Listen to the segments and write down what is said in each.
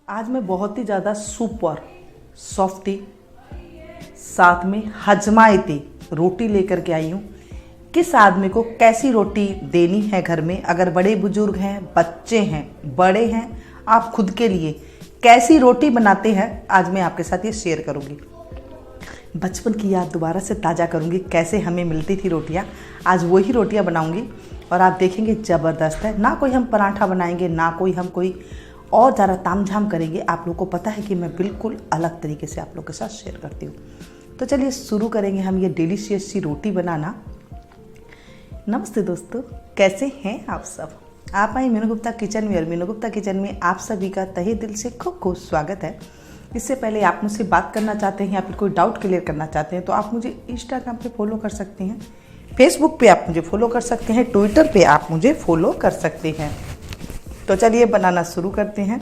आज मैं बहुत ही ज़्यादा सुपर सॉफ्टी साथ में हजमायती रोटी लेकर के आई हूँ। किस आदमी को कैसी रोटी देनी है घर में, अगर बड़े बुजुर्ग हैं, बच्चे हैं, बड़े हैं, आप खुद के लिए कैसी रोटी बनाते हैं, आज मैं आपके साथ ये शेयर करूँगी। बचपन की याद दोबारा से ताज़ा करूँगी, कैसे हमें मिलती थी रोटियाँ। आज वही रोटियाँ बनाऊँगी और आप देखेंगे ज़बरदस्त है। ना कोई हम पराठा बनाएंगे, ना कोई और ज़्यादा तामझाम करेंगे। आप लोगों को पता है कि मैं बिल्कुल अलग तरीके से आप लोगों के साथ शेयर करती हूँ। तो चलिए शुरू करेंगे हम ये डिलीशियस सी रोटी बनाना। नमस्ते दोस्तों, कैसे हैं आप सब। आप आए मीनू गुप्ता किचन में और मीनू गुप्ता किचन में आप सभी का तहे दिल से खूब खूब स्वागत है। इससे पहले आप मुझसे बात करना चाहते हैं या फिर कोई डाउट क्लियर करना चाहते हैं तो आप मुझे इंस्टाग्राम पे फॉलो कर सकते हैं, फेसबुक पे आप मुझे फॉलो कर सकते हैं, ट्विटर पे आप मुझे फॉलो कर सकते हैं। तो चलिए बनाना शुरू करते हैं।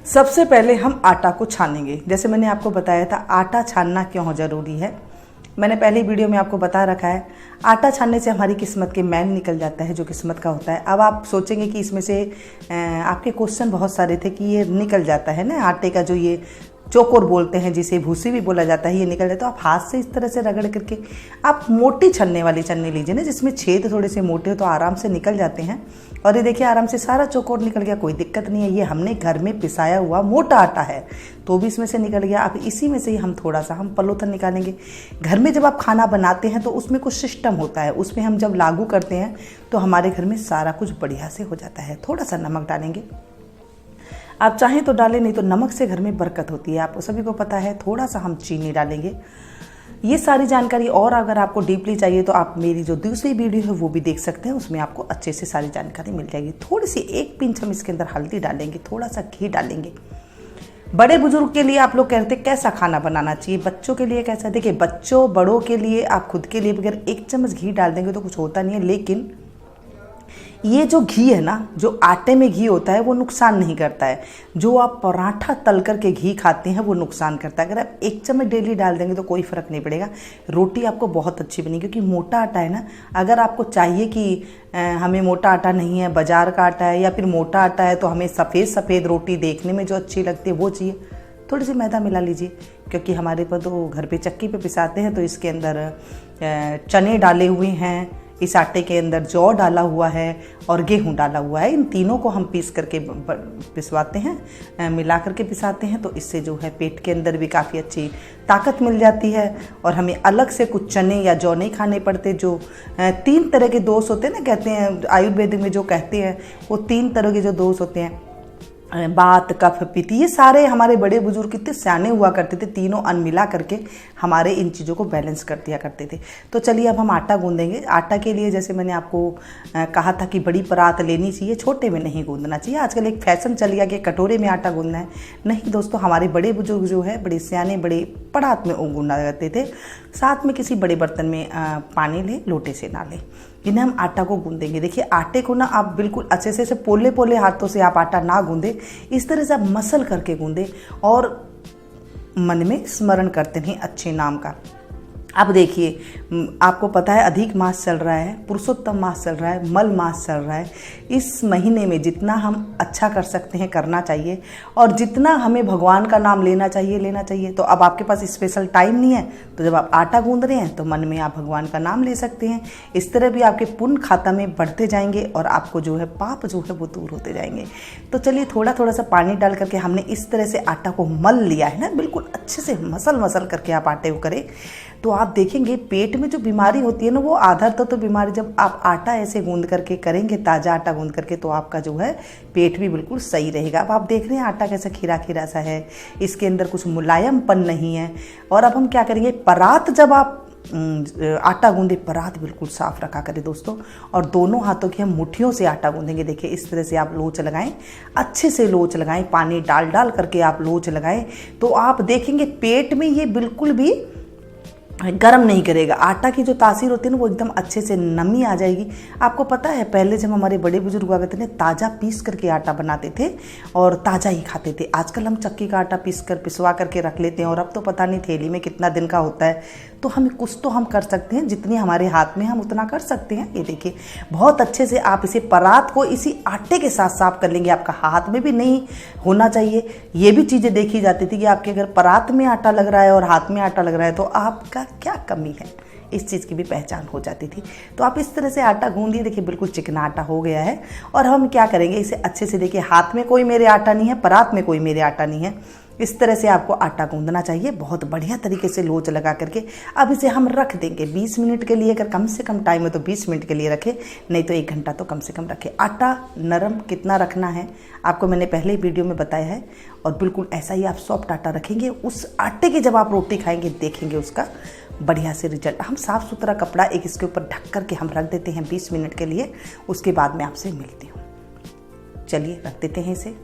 सबसे पहले हम आटा को छानेंगे। जैसे मैंने आपको बताया था आटा छानना क्यों ज़रूरी है, मैंने पहले वीडियो में आपको बता रखा है। आटा छानने से हमारी किस्मत के मैल निकल जाता है, जो किस्मत का होता है। अब आप सोचेंगे कि इसमें से आपके क्वेश्चन बहुत सारे थे कि ये निकल जाता है ना, आटे का जो ये चोकोर बोलते हैं, जिसे भूसी भी बोला जाता है, ये निकल जाता है। तो आप हाथ से इस तरह से रगड़ करके आप मोटी छन्ने वाली छन्नी लीजिए ना, जिसमें छेद थोड़े से मोटे हो तो आराम से निकल जाते हैं। और ये देखिए आराम से सारा चोकोर निकल गया, कोई दिक्कत नहीं है। ये हमने घर में पिसाया हुआ मोटा आटा है तो भी इसमें से निकल गया। अब इसी में से ही हम थोड़ा सा पलोथन निकालेंगे। घर में जब आप खाना बनाते हैं तो उसमें कुछ सिस्टम होता है, उसमें हम जब लागू करते हैं तो हमारे घर में सारा कुछ बढ़िया से हो जाता है। थोड़ा सा नमक डालेंगे, आप चाहें तो डालें, नहीं तो नमक से घर में बरकत होती है, आप सभी को पता है। थोड़ा सा हम चीनी डालेंगे। ये सारी जानकारी और अगर आपको डीपली चाहिए तो आप मेरी जो दूसरी वीडियो है वो भी देख सकते हैं, उसमें आपको अच्छे से सारी जानकारी मिल जाएगी। थोड़ी सी एक पिंच हम इसके अंदर हल्दी डालेंगे, थोड़ा सा घी डालेंगे। बड़े बुजुर्ग के लिए आप लोग कहते हैं कैसा खाना बनाना चाहिए, बच्चों के लिए कैसा। देखिए बच्चों बड़ों के लिए, आप खुद के लिए बगैर 1 चम्मच घी डाल देंगे तो कुछ होता नहीं है। लेकिन ये जो घी है ना, जो आटे में घी होता है वो नुकसान नहीं करता है। जो आप पराठा तल करके घी खाते हैं वो नुकसान करता है। अगर आप 1 चम्मच डेली डाल देंगे तो कोई फ़र्क नहीं पड़ेगा, रोटी आपको बहुत अच्छी बनेगी। क्योंकि मोटा आटा है ना, अगर आपको चाहिए कि हमें मोटा आटा नहीं है, बाजार का आटा है, या फिर मोटा आटा है तो हमें सफ़ेद रोटी देखने में जो अच्छी लगती है वो चाहिए, थोड़ी सी मैदा मिला लीजिए। क्योंकि हमारे पर तो घर पे चक्की पे पिसाते हैं तो इसके अंदर चने डाले हुए हैं, इस आटे के अंदर जौ डाला हुआ है और गेहूं डाला हुआ है। इन तीनों को हम पीस करके पिसवाते हैं, मिला करके पिसाते हैं। तो इससे जो है पेट के अंदर भी काफ़ी अच्छी ताकत मिल जाती है और हमें अलग से कुछ चने या जौ नहीं खाने पड़ते। जो 3 तरह के दोष होते हैं ना, कहते हैं आयुर्वेद में जो कहते हैं, वो 3 तरह के जो दोष होते हैं, बात, कफ, पित्त, ये सारे हमारे बड़े बुजुर्ग कितने सियाने हुआ करते थे। तीनों अन्न मिला करके हमारे इन चीज़ों को बैलेंस कर दिया करते थे। तो चलिए अब हम आटा गूंदेंगे। आटा के लिए जैसे मैंने आपको कहा था कि बड़ी परात लेनी चाहिए, छोटे में नहीं गूंदना चाहिए। आजकल एक फैशन चल गया कि कटोरे में आटा गूंदना है। नहीं दोस्तों, हमारे बड़े बुजुर्ग जो है बड़े सियाने बड़े परात में गूंदा करते थे। साथ में किसी बड़े बर्तन में पानी लें, लोटे से ना लें। इन्हें हम आटा को गूंदेंगे। देखिए आटे को ना आप बिल्कुल अच्छे से पोले पोले हाथों से आप आटा ना गूंदे, इस तरह से आप मसल करके गूंदे और मन में स्मरण करते हैं अच्छे नाम का। अब देखिए आपको पता है अधिक मास चल रहा है, पुरुषोत्तम मास चल रहा है, मल मास चल रहा है। इस महीने में जितना हम अच्छा कर सकते हैं करना चाहिए और जितना हमें भगवान का नाम लेना चाहिए। तो अब आपके पास स्पेशल टाइम नहीं है तो जब आप आटा गूंद रहे हैं तो मन में आप भगवान का नाम ले सकते हैं। इस तरह भी आपके पुण्य खाता में बढ़ते जाएंगे और आपको जो है पाप जो है वो दूर होते जाएंगे। तो चलिए थोड़ा थोड़ा सा पानी डाल करके हमने इस तरह से आटा को मल लिया है ना, बिल्कुल अच्छे से मसल करके आप आटे को करें तो आप देखेंगे पेट में जो बीमारी होती है ना, वो आधा तो बीमारी जब आप आटा ऐसे गूंद करके करेंगे, ताज़ा आटा गूंद करके, तो आपका जो है पेट भी बिल्कुल सही रहेगा। अब आप देख रहे हैं आटा कैसा खीरा खीरा सा है, इसके अंदर कुछ मुलायमपन नहीं है। और अब हम क्या करेंगे, परात जब आप आटा गूंदे, परात बिल्कुल साफ रखा करें दोस्तों, और दोनों हाथों की हम मुट्ठियों से आटा गूंदेंगे। देखिए इस तरह से आप लोच लगाएं, अच्छे से लोच लगाएं, पानी डाल करके आप लोच लगाएं तो आप देखेंगे पेट में ये बिल्कुल भी गरम नहीं करेगा। आटा की जो तासीर होती है ना वो एकदम अच्छे से नमी आ जाएगी। आपको पता है पहले जब हमारे बड़े बुजुर्ग हुआ करते थे ताज़ा पीस करके आटा बनाते थे और ताज़ा ही खाते थे। आजकल हम चक्की का आटा पिसवा करके रख लेते हैं और अब तो पता नहीं थैली में कितना दिन का होता है। तो हमें कुछ तो हम कर सकते हैं, जितनी हमारे हाथ में हम उतना कर सकते हैं। ये देखिए बहुत अच्छे से आप इसे परात को इसी आटे के साथ साफ कर लेंगे। आपका हाथ में भी नहीं होना चाहिए। ये भी चीज़ें देखी जाती थी कि आपके अगर परात में आटा लग रहा है और हाथ में आटा लग रहा है तो आपका क्या कमी है, इस चीज़ की भी पहचान हो जाती थी। तो आप इस तरह से आटा गूंदिए। देखिए बिल्कुल चिकना आटा हो गया है। और हम क्या करेंगे, इसे अच्छे से, देखिए हाथ में कोई मेरे आटा नहीं है, परात में कोई मेरे आटा नहीं है। इस तरह से आपको आटा गूंदना चाहिए बहुत बढ़िया तरीके से लोच लगा करके। अब इसे हम रख देंगे 20 मिनट के लिए। अगर कम से कम टाइम है तो 20 मिनट के लिए रखें, नहीं तो 1 घंटा तो कम से कम रखें। आटा नरम कितना रखना है आपको मैंने पहले ही वीडियो में बताया है। और बिल्कुल ऐसा ही आप सॉफ्ट आटा रखेंगे। उस आटे की जब आप रोटी खाएंगे देखेंगे उसका बढ़िया से रिजल्ट। हम साफ़ सुथरा कपड़ा एक इसके ऊपर ढक करके हम रख देते हैं 20 मिनट के लिए। उसके बाद मैं आपसे मिलती हूँ। चलिए रख देते हैं इसे।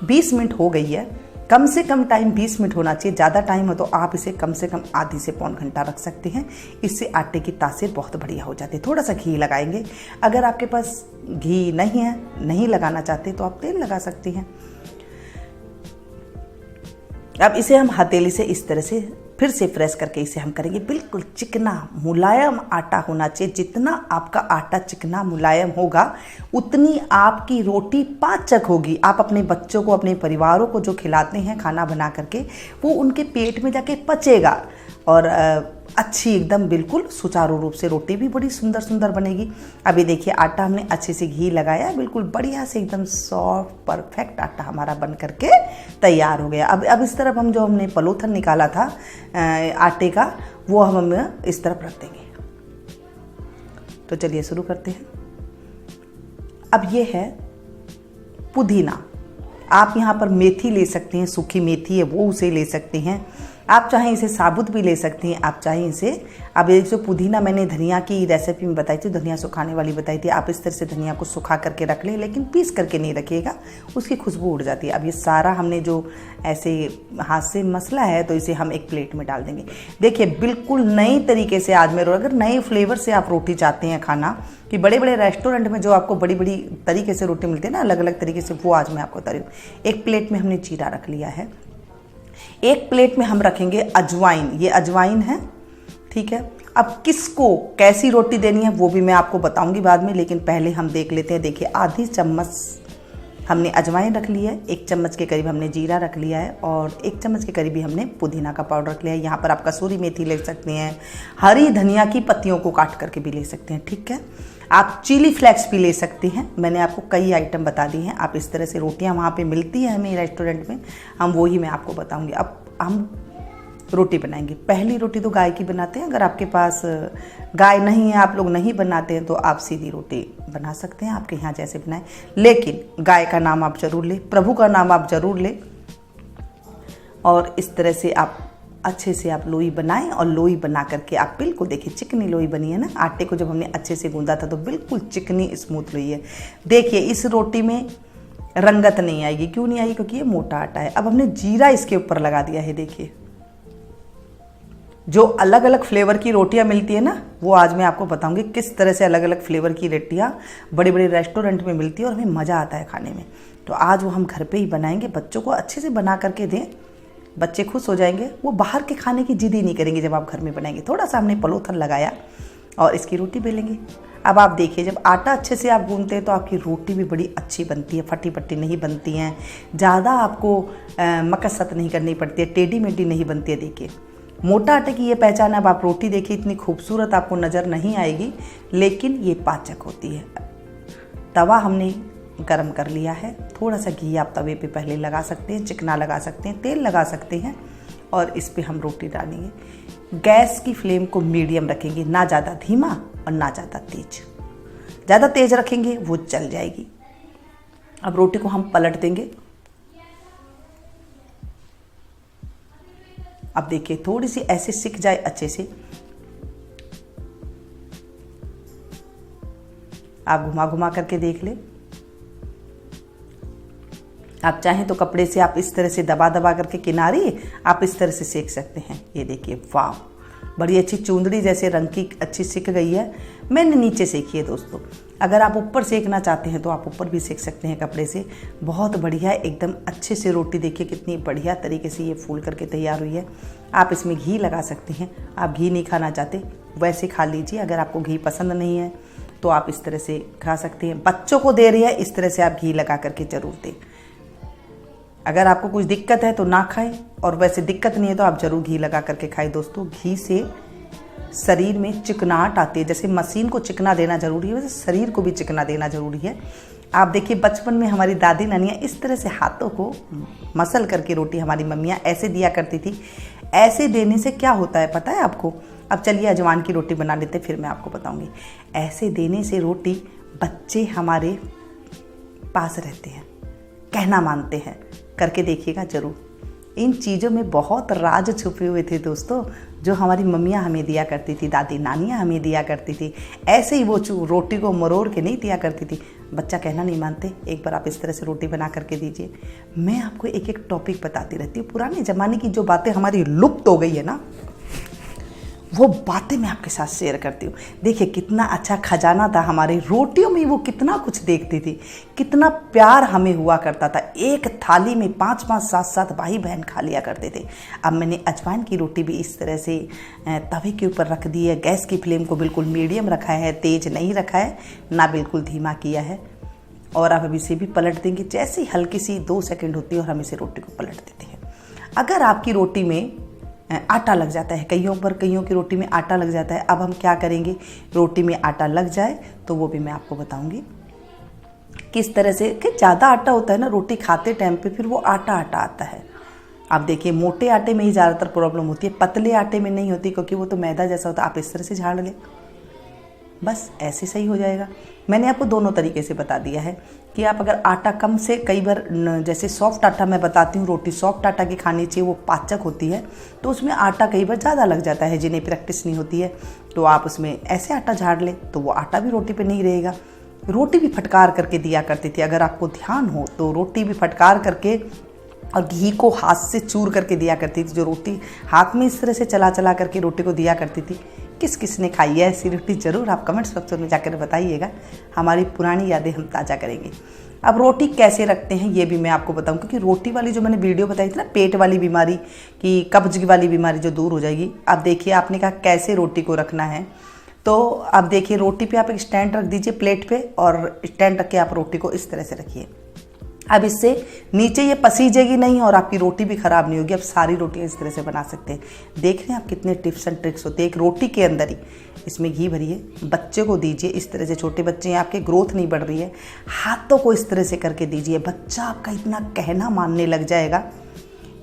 20 मिनट हो गई है। कम से कम टाइम 20 मिनट होना चाहिए। ज़्यादा टाइम हो तो आप इसे कम से कम आधी से पौन घंटा रख सकते हैं। इससे आटे की तासीर बहुत बढ़िया हो जाती है। थोड़ा सा घी लगाएंगे। अगर आपके पास घी नहीं है, नहीं लगाना चाहते तो आप तेल लगा सकती हैं। अब इसे हम हथेली से इस तरह से फिर से प्रेस करके इसे हम करेंगे। बिल्कुल चिकना मुलायम आटा होना चाहिए। जितना आपका आटा चिकना मुलायम होगा उतनी आपकी रोटी पाचक होगी। आप अपने बच्चों को, अपने परिवारों को जो खिलाते हैं खाना बना करके, वो उनके पेट में जाके पचेगा और अच्छी एकदम बिल्कुल सुचारू रूप से रोटी भी बड़ी सुंदर सुंदर बनेगी। अभी देखिए आटा हमने अच्छे से घी लगाया, बिल्कुल बढ़िया से एकदम सॉफ्ट परफेक्ट आटा हमारा बन करके तैयार हो गया। अब इस तरफ हम जो हमने पलोथन निकाला था आटे का, वो हम इस तरफ रख देंगे। तो चलिए शुरू करते हैं। अब ये है पुदीना। आप यहाँ पर मेथी ले सकते हैं, सूखी मेथी है वो उसे ले सकते हैं। आप चाहें इसे साबुत भी ले सकती हैं, आप चाहें इसे। अब ये जो पुदीना मैंने धनिया की रेसिपी में बताई थी, धनिया सुखाने वाली बताई थी, आप इस तरह से धनिया को सुखा करके रख लें, लेकिन पीस करके नहीं रखिएगा, उसकी खुशबू उड़ जाती है। अब ये सारा हमने जो ऐसे हाथ से मसला है तो इसे हम एक प्लेट में डाल देंगे। देखिए बिल्कुल नई तरीके से आज मैं, अगर नए फ्लेवर से आप रोटी चाहते हैं खाना, कि बड़े बड़े रेस्टोरेंट में जो आपको बड़ी बड़ी तरीके से रोटी मिलती है ना, अलग अलग तरीके से, वो आज मैं आपको बता रही हूँ। एक प्लेट में हमने जीरा रख लिया है। एक प्लेट में हम रखेंगे अजवाइन। ये अजवाइन है, ठीक है। अब किसको कैसी रोटी देनी है वो भी मैं आपको बताऊंगी बाद में, लेकिन पहले हम देख लेते हैं। देखिए आधी चम्मच हमने अजवाइन रख ली है, 1 चम्मच के करीब हमने जीरा रख लिया है और 1 चम्मच के करीब ही हमने पुदीना का पाउडर रख लिया है। यहाँ पर आप कसूरी मेथी ले सकते हैं, हरी धनिया की पत्तियों को काट करके भी ले सकते हैं, ठीक है। आप चिली फ्लेक्स भी ले सकते हैं। मैंने आपको कई आइटम बता दी हैं। आप इस तरह से रोटियां वहाँ पे मिलती हैं हमें रेस्टोरेंट में, हम वो ही मैं आपको बताऊंगी। अब हम रोटी बनाएंगे। पहली रोटी तो गाय की बनाते हैं। अगर आपके पास गाय नहीं है, आप लोग नहीं बनाते हैं, तो आप सीधी रोटी बना सकते हैं, आपके यहाँ जैसे बनाएं। लेकिन गाय का नाम आप जरूर लें, प्रभु का नाम आप जरूर लें। और इस तरह से आप अच्छे से आप लोई बनाएं और लोई बना करके आप बिल्कुल, देखिए चिकनी लोई बनी है ना। आटे को जब हमने अच्छे से गूंदा था तो बिल्कुल चिकनी स्मूथ लोई है। देखिए इस रोटी में रंगत नहीं आएगी। क्यों नहीं आएगी? क्योंकि ये मोटा आटा है। अब हमने जीरा इसके ऊपर लगा दिया है। देखिए जो अलग अलग फ्लेवर की रोटियां मिलती है ना, वो आज मैं आपको बताऊंगी किस तरह से अलग अलग फ्लेवर की रोटियां बड़े बड़े रेस्टोरेंट में मिलती है और हमें मज़ा आता है खाने में। तो आज वो हम घर पे ही बनाएंगे। बच्चों को अच्छे से बना करके दें, बच्चे खुश हो जाएंगे। वो बाहर के खाने की जिद ही नहीं करेंगे जब आप घर में बनाएंगे। थोड़ा सा हमने पलोथन लगाया और इसकी रोटी बेलेंगे। अब आप देखिए जब आटा अच्छे से आप गूंथते हैं तो आपकी रोटी भी बड़ी अच्छी बनती है, फटी पट्टी नहीं बनती हैं, ज़्यादा आपको मकसत नहीं करनी पड़ती है, टेढ़ी मेढ़ी नहीं बनती है। देखिए मोटा आटे की ये पहचान है। अब आप रोटी देखिए इतनी खूबसूरत आपको नज़र नहीं आएगी, लेकिन ये पाचक होती है। तवा हमने गरम कर लिया है। थोड़ा सा घी आप तवे पे पहले लगा सकते हैं, चिकना लगा सकते हैं, तेल लगा सकते हैं और इस पे हम रोटी डालेंगे। गैस की फ्लेम को मीडियम रखेंगे, ना ज़्यादा धीमा और ना ज़्यादा तेज। ज़्यादा तेज रखेंगे वो जल जाएगी। अब रोटी को हम पलट देंगे। अब देखिए थोड़ी सी ऐसे सिक जाए अच्छे से, आप घुमा घुमा करके देख ले। आप चाहें तो कपड़े से आप इस तरह से दबा दबा करके किनारे आप इस तरह से सेक सकते हैं। ये देखिए, वाह, बड़ी अच्छी चूंदड़ी जैसे रंग की अच्छी सिक गई है। मैंने नीचे सेकी है दोस्तों। अगर आप ऊपर सेकना चाहते हैं तो आप ऊपर भी सेक सकते हैं कपड़े से। बहुत बढ़िया, एकदम अच्छे से रोटी देखिए कितनी बढ़िया तरीके से ये फूल करके तैयार हुई है। आप इसमें घी लगा सकते हैं। आप घी नहीं खाना चाहते वैसे खा लीजिए। अगर आपको घी पसंद नहीं है तो आप इस तरह से खा सकते हैं। बच्चों को दे रही है, इस तरह से आप घी लगा करके जरूर दें। अगर आपको कुछ दिक्कत है तो ना खाएं, और वैसे दिक्कत नहीं है तो आप जरूर घी लगा करके खाएं। दोस्तों, घी से शरीर में चिकनाहट आती है। जैसे मशीन को चिकना देना जरूरी है, वैसे शरीर को भी चिकना देना जरूरी है। आप देखिए, बचपन में हमारी दादी नानियाँ इस तरह से हाथों को मसल करके रोटी हमारी मम्मियाँ ऐसे दिया करती थी। ऐसे देने से क्या होता है पता है आपको? अब चलिए अजवाइन की रोटी बना लेते, फिर मैं आपको बताऊंगी। ऐसे देने से रोटी बच्चे हमारे पास रहते हैं, कहना मानते हैं। करके देखिएगा जरूर। इन चीज़ों में बहुत राज छुपे हुए थे दोस्तों, जो हमारी मम्मियाँ हमें दिया करती थी, दादी नानियाँ हमें दिया करती थी। ऐसे ही वो रोटी को मरोड़ के नहीं दिया करती थी। बच्चा कहना नहीं मानते, एक बार आप इस तरह से रोटी बना करके दीजिए। मैं आपको एक एक टॉपिक बताती रहती हूँ। पुराने ज़माने की जो बातें हमारी लुप्त हो गई है ना, वो बातें मैं आपके साथ शेयर करती हूँ। देखिए कितना अच्छा खजाना था हमारे रोटियों में। वो कितना कुछ देखती थी, कितना प्यार हमें हुआ करता था। एक थाली में 5-5, 7-7 भाई बहन खा लिया करते थे। अब मैंने अजवाइन की रोटी भी इस तरह से तवे के ऊपर रख दी है। गैस की फ्लेम को बिल्कुल मीडियम रखा है, तेज नहीं रखा है, ना बिल्कुल धीमा किया है। और अब इसे भी पलट देंगे। जैसे ही हल्की सी 2 सेकेंड होती है और हम इसे रोटी को पलट देते हैं। अगर आपकी रोटी में आटा लग जाता है, कईयों की रोटी में आटा लग जाता है, अब हम क्या करेंगे? रोटी में आटा लग जाए तो वो भी मैं आपको बताऊंगी किस तरह से। कि ज़्यादा आटा होता है ना रोटी खाते टाइम पे, फिर वो आटा आटा आता है। आप देखिए, मोटे आटे में ही ज़्यादातर प्रॉब्लम होती है, पतले आटे में नहीं होती, क्योंकि वो तो मैदा जैसा होता है। आप इस तरह से झाड़ लें, बस ऐसे सही हो जाएगा। मैंने आपको दोनों तरीके से बता दिया है कि आप अगर आटा कम से, कई बार जैसे सॉफ्ट आटा मैं बताती हूँ, रोटी सॉफ्ट आटा की खानी चाहिए, वो पाचक होती है, तो उसमें आटा कई बार ज़्यादा लग जाता है। जिन्हें प्रैक्टिस नहीं होती है तो आप उसमें ऐसे आटा झाड़ लें, तो वो आटा भी रोटी पे नहीं रहेगा। रोटी भी फटकार करके दिया करती थी, अगर आपको ध्यान हो तो। रोटी भी फटकार करके और घी को हाथ से चूर करके दिया करती थी। जो रोटी हाथ में इस तरह से चला चला करके रोटी को दिया करती थी। किस किस ने खाई है ऐसी रोटी? ज़रूर आप कमेंट्स बॉक्स में जाकर बताइएगा। हमारी पुरानी यादें हम ताज़ा करेंगे। अब रोटी कैसे रखते हैं ये भी मैं आपको बताऊं, क्योंकि रोटी वाली जो मैंने वीडियो बताई थी ना, पेट वाली बीमारी की, कब्ज वाली बीमारी जो दूर हो जाएगी। अब देखिए, आपने कहा कैसे रोटी को रखना है, तो अब देखिए, रोटी पे आप एक स्टैंड रख दीजिए प्लेट पे, और स्टैंड रख के आप रोटी को इस तरह से रखिए। अब इससे नीचे ये पसीजेगी नहीं और आपकी रोटी भी ख़राब नहीं होगी। अब सारी रोटियाँ इस तरह से बना सकते हैं। देख रहे हैं आप कितने टिप्स एंड ट्रिक्स होते हैं। एक रोटी के अंदर ही इसमें घी भरिए, बच्चे को दीजिए इस तरह से। छोटे बच्चे हैं आपके, ग्रोथ नहीं बढ़ रही है, हाथों को इस तरह से करके दीजिए। बच्चा आपका इतना कहना मानने लग जाएगा।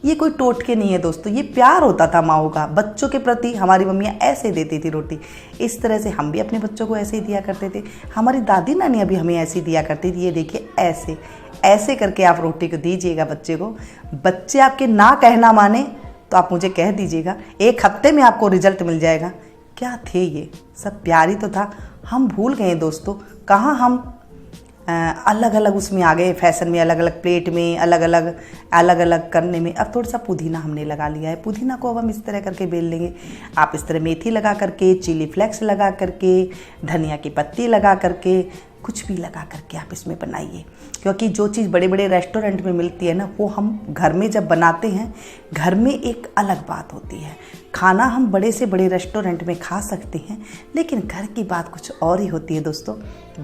ये कोई टोटके नहीं है दोस्तों, ये प्यार होता था माओ का बच्चों के प्रति। हमारी मम्मियाँ ऐसे देती थी रोटी, इस तरह से हम भी अपने बच्चों को ऐसे ही दिया करते थे। हमारी दादी नानियाँ भी हमें ऐसे ही दिया करती थी। ये देखिए, ऐसे ऐसे करके आप रोटी को दीजिएगा बच्चे को। बच्चे आपके ना कहना माने तो आप मुझे कह दीजिएगा, 1 हफ्ते में आपको रिजल्ट मिल जाएगा। क्या थे ये सब? प्यार ही तो था। हम भूल गए दोस्तों, कहाँ हम अलग अलग उसमें आ गए, फैशन में, अलग अलग प्लेट में, अलग अलग करने में। अब थोड़ा सा पुदीना हमने लगा लिया है। पुदीना को अब हम इस तरह करके बेल लेंगे। आप इस तरह मेथी लगा करके, चिली फ्लेक्स लगा करके, धनिया की पत्ती लगा करके, कुछ भी लगा करके आप इसमें बनाइए। क्योंकि जो चीज़ बड़े बड़े रेस्टोरेंट में मिलती है ना, वो हम घर में जब बनाते हैं, घर में एक अलग बात होती है। खाना हम बड़े से बड़े रेस्टोरेंट में खा सकते हैं, लेकिन घर की बात कुछ और ही होती है दोस्तों।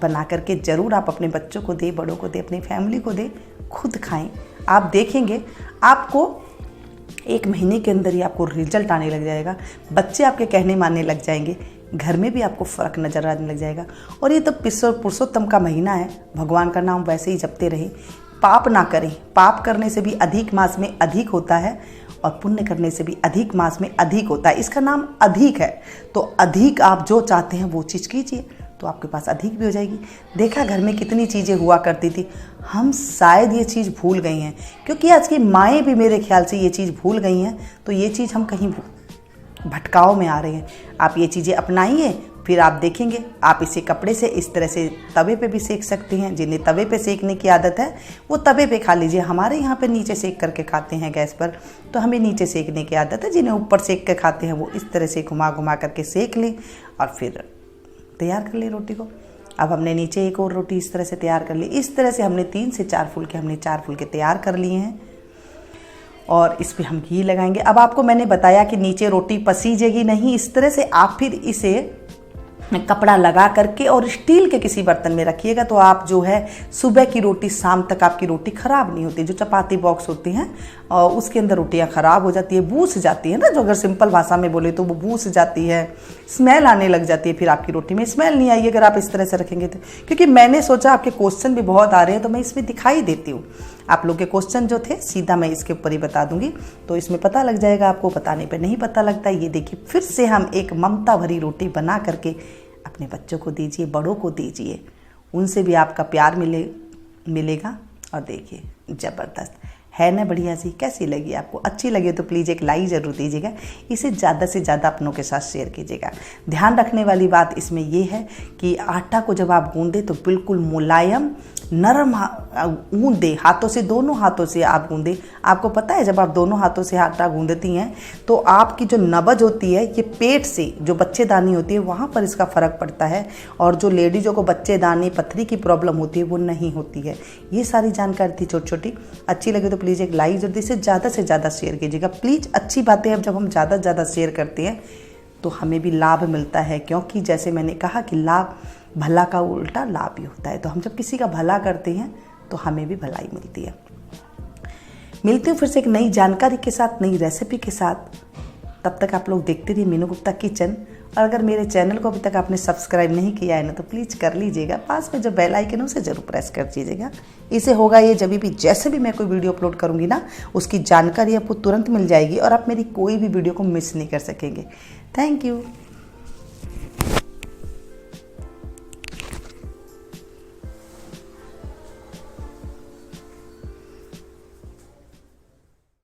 बना करके ज़रूर आप अपने बच्चों को दे, बड़ों को दे, अपनी फैमिली को दे, खुद खाएं। आप देखेंगे आपको 1 महीने के अंदर ही आपको रिजल्ट आने लग जाएगा। बच्चे आपके कहने मानने लग जाएंगे, घर में भी आपको फ़र्क नज़र आने लग जाएगा। और ये तो पुरुषोत्तम का महीना है, भगवान का नाम वैसे ही जपते रहे। पाप ना करें। पाप करने से भी अधिक मास में अधिक होता है, और पुण्य करने से भी अधिक मास में अधिक होता है। इसका नाम अधिक है। तो अधिक आप जो चाहते हैं वो चीज़ कीजिए, तो आपके पास अधिक भी हो जाएगी। देखा घर में कितनी चीज़ें हुआ करती थी, हम शायद ये चीज़ भूल गई हैं, क्योंकि आज की माएँ भी मेरे ख्याल से ये चीज़ भूल गई हैं। तो ये चीज़ हम कहीं भटकाव में आ रहे हैं। आप ये चीज़ें अपनाइए, फिर आप देखेंगे, आप इसे कपड़े से इस तरह से तवे पे भी सेक सकते हैं। जिन्हें तवे पे सेकने की आदत है वो तवे पे खा लीजिए। हमारे यहाँ पे नीचे सेक करके खाते हैं गैस पर, तो हमें नीचे सेकने की आदत है। जिन्हें ऊपर सेक कर खाते हैं वो इस तरह से घुमा घुमा करके सेक लें और फिर तैयार कर लें रोटी को। अब हमने नीचे एक और रोटी इस तरह से तैयार कर ली। इस तरह से हमने 3 से 4 फुलके तैयार कर लिए हैं और इस पर हम घी लगाएंगे। अब आपको मैंने बताया कि नीचे रोटी पसीजेगी नहीं, इस तरह से आप फिर इसे कपड़ा लगा करके और स्टील के किसी बर्तन में रखिएगा, तो आप जो है सुबह की रोटी शाम तक आपकी रोटी ख़राब नहीं होती। जो चपाती बॉक्स होते हैं और उसके अंदर रोटियां ख़राब हो जाती है, बूस जाती है ना, जो अगर सिंपल भाषा में बोले तो वो बूस जाती है, स्मेल आने लग जाती है। फिर आपकी रोटी में स्मेल नहीं आएगी अगर आप इस तरह से रखेंगे तो। क्योंकि मैंने सोचा आपके क्वेश्चन भी बहुत आ रहे हैं तो मैं इसमें दिखाई देती हूँ। आप लोग के क्वेश्चन जो थे सीधा मैं इसके ऊपर ही बता दूंगी, तो इसमें पता लग जाएगा आपको। बताने पर नहीं पता लगता। ये देखिए फिर से हम एक ममता भरी रोटी बना करके अपने बच्चों को दीजिए, बड़ों को दीजिए, उनसे भी आपका प्यार मिलेगा। और देखिए ज़बरदस्त है ना, बढ़िया सी। कैसी लगी आपको? अच्छी लगे तो प्लीज़ एक लाइक ज़रूर दीजिएगा। इसे ज़्यादा से ज़्यादा अपनों के साथ शेयर कीजिएगा। ध्यान रखने वाली बात इसमें यह है कि आटा को जब आप गूंदे तो बिल्कुल मुलायम नरम गूंदे, हाथों से, दोनों हाथों से आप गूंदे। आपको पता है जब आप दोनों हाथों से आटा गूंदती हैं तो आपकी जो नब्ज होती है ये पेट से, जो बच्चेदानी होती है वहाँ पर इसका फ़र्क पड़ता है। और जो लेडीज़ों को बच्चेदानी, पथरी की प्रॉब्लम होती है वो नहीं होती है। ये सारी जानकारी थी छोटी छोटी। अच्छी लगे तो प्लीज़ एक लाइक जल्दी से ज़्यादा शेयर कीजिएगा प्लीज़। अच्छी बातें अब जब हम ज़्यादा शेयर करते हैं तो हमें भी लाभ मिलता है, क्योंकि जैसे मैंने कहा कि लाभ, भला का उल्टा लाभ ही होता है। तो हम जब किसी का भला करते हैं तो हमें भी भलाई मिलती है। मिलती हूँ फिर से एक नई जानकारी के साथ, नई रेसिपी के साथ। तब तक आप लोग देखते रहिए मीनू गुप्ता किचन। और अगर मेरे चैनल को अभी तक आपने सब्सक्राइब नहीं किया है ना तो प्लीज़ कर लीजिएगा। पास में जो बेल आइकन है उसे ज़रूर प्रेस कर दीजिएगा। इसे होगा ये जब भी, जैसे भी मैं कोई वीडियो अपलोड करूँगी ना, उसकी जानकारी आपको तुरंत मिल जाएगी और आप मेरी कोई भी वीडियो को मिस नहीं कर सकेंगे। Thank you.